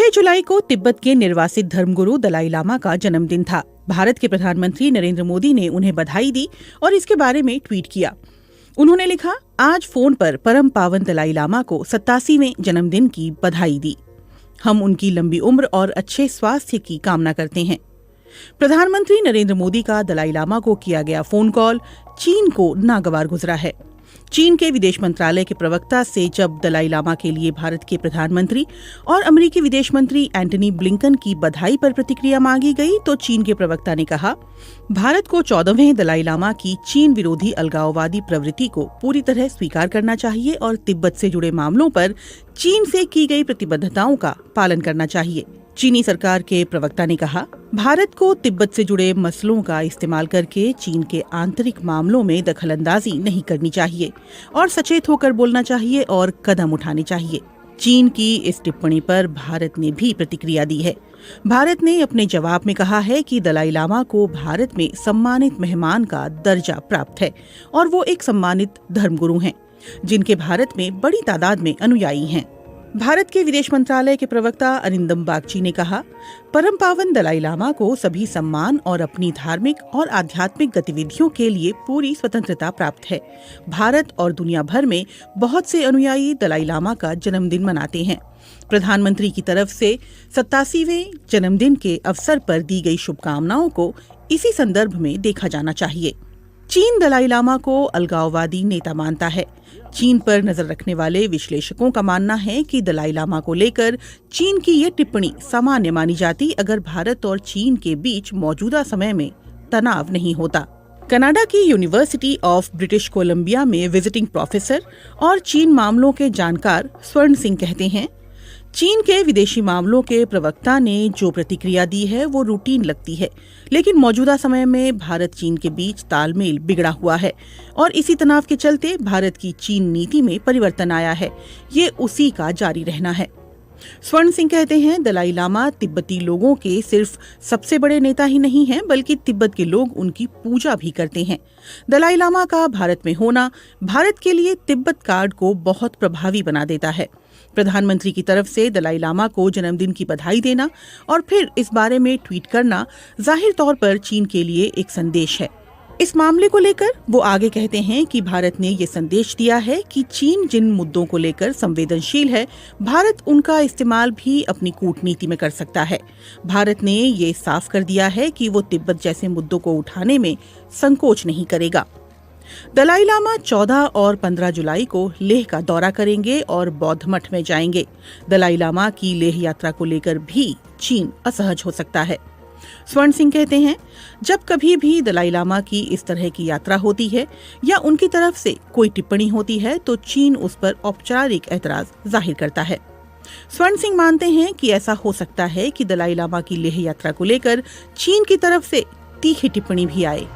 6 जुलाई को तिब्बत के निर्वासित धर्मगुरु दलाई लामा का जन्मदिन था। भारत के प्रधानमंत्री नरेंद्र मोदी ने उन्हें बधाई दी और इसके बारे में ट्वीट किया। उन्होंने लिखा, आज फोन पर परम पावन दलाई लामा को 87वें जन्मदिन की बधाई दी। हम उनकी लंबी उम्र और अच्छे स्वास्थ्य की कामना करते हैं। प्रधानमंत्री नरेंद्र मोदी का दलाई लामा को किया गया फोन कॉल चीन को नागवार गुजरा है। चीन के विदेश मंत्रालय के प्रवक्ता से जब दलाई लामा के लिए भारत के प्रधानमंत्री और अमेरिकी विदेश मंत्री एंटनी ब्लिंकन की बधाई पर प्रतिक्रिया मांगी गई तो चीन के प्रवक्ता ने कहा, भारत को 14वें दलाई लामा की चीन विरोधी अलगाववादी प्रवृत्ति को पूरी तरह स्वीकार करना चाहिए और तिब्बत से जुड़े मामलों पर चीन से की गई प्रतिबद्धताओं का पालन करना चाहिए। चीनी सरकार के प्रवक्ता ने कहा, भारत को तिब्बत से जुड़े मसलों का इस्तेमाल करके चीन के आंतरिक मामलों में दखलंदाजी नहीं करनी चाहिए और सचेत होकर बोलना चाहिए और कदम उठाने चाहिए। चीन की इस टिप्पणी पर भारत ने भी प्रतिक्रिया दी है। भारत ने अपने जवाब में कहा है कि दलाई लामा को भारत में सम्मानित मेहमान का दर्जा प्राप्त है और वो एक सम्मानित धर्मगुरु हैं, जिनके भारत में बड़ी तादाद में अनुयायी हैं। भारत के विदेश मंत्रालय के प्रवक्ता अरिंदम बागची ने कहा, परम पावन दलाई लामा को सभी सम्मान और अपनी धार्मिक और आध्यात्मिक गतिविधियों के लिए पूरी स्वतंत्रता प्राप्त है। भारत और दुनिया भर में बहुत से अनुयायी दलाई लामा का जन्मदिन मनाते हैं। प्रधानमंत्री की तरफ से 87वें जन्मदिन के अवसर पर दी गई शुभकामनाओं को इसी संदर्भ में देखा जाना चाहिए। चीन दलाई लामा को अलगाववादी नेता मानता है। चीन पर नजर रखने वाले विश्लेषकों का मानना है कि दलाई लामा को लेकर चीन की ये टिप्पणी सामान्य मानी जाती अगर भारत और चीन के बीच मौजूदा समय में तनाव नहीं होता। कनाडा की यूनिवर्सिटी ऑफ ब्रिटिश कोलंबिया में विजिटिंग प्रोफेसर और चीन मामलों के जानकार स्वर्ण सिंह कहते हैं, चीन के विदेशी मामलों के प्रवक्ता ने जो प्रतिक्रिया दी है वो रूटीन लगती है, लेकिन मौजूदा समय में भारत चीन के बीच तालमेल बिगड़ा हुआ है और इसी तनाव के चलते भारत की चीन नीति में परिवर्तन आया है। ये उसी का जारी रहना है। स्वर्ण सिंह कहते हैं, दलाई लामा तिब्बती लोगों के सिर्फ सबसे बड़े नेता ही नहीं हैं, बल्कि तिब्बत के लोग उनकी पूजा भी करते हैं। दलाई लामा का भारत में होना भारत के लिए तिब्बत कार्ड को बहुत प्रभावी बना देता है। प्रधानमंत्री की तरफ से दलाई लामा को जन्मदिन की बधाई देना और फिर इस बारे में ट्वीट करना जाहिर तौर पर चीन के लिए एक संदेश है। इस मामले को लेकर वो आगे कहते हैं कि भारत ने ये संदेश दिया है कि चीन जिन मुद्दों को लेकर संवेदनशील है, भारत उनका इस्तेमाल भी अपनी कूटनीति में कर सकता है। भारत ने ये साफ कर दिया है कि वो तिब्बत जैसे मुद्दों को उठाने में संकोच नहीं करेगा। दलाई लामा 14 और 15 जुलाई को लेह का दौरा करेंगे और बौद्ध मठ में जाएंगे। दलाई लामा की लेह यात्रा को लेकर भी चीन असहज हो सकता है। स्वर्ण सिंह कहते हैं, जब कभी भी दलाई लामा की इस तरह की यात्रा होती है या उनकी तरफ से कोई टिप्पणी होती है तो चीन उस पर औपचारिक ऐतराज जाहिर करता है। स्वर्ण सिंह मानते हैं कि ऐसा हो सकता है कि दलाई लामा की लेह यात्रा को लेकर चीन की तरफ से तीखी टिप्पणी भी आए।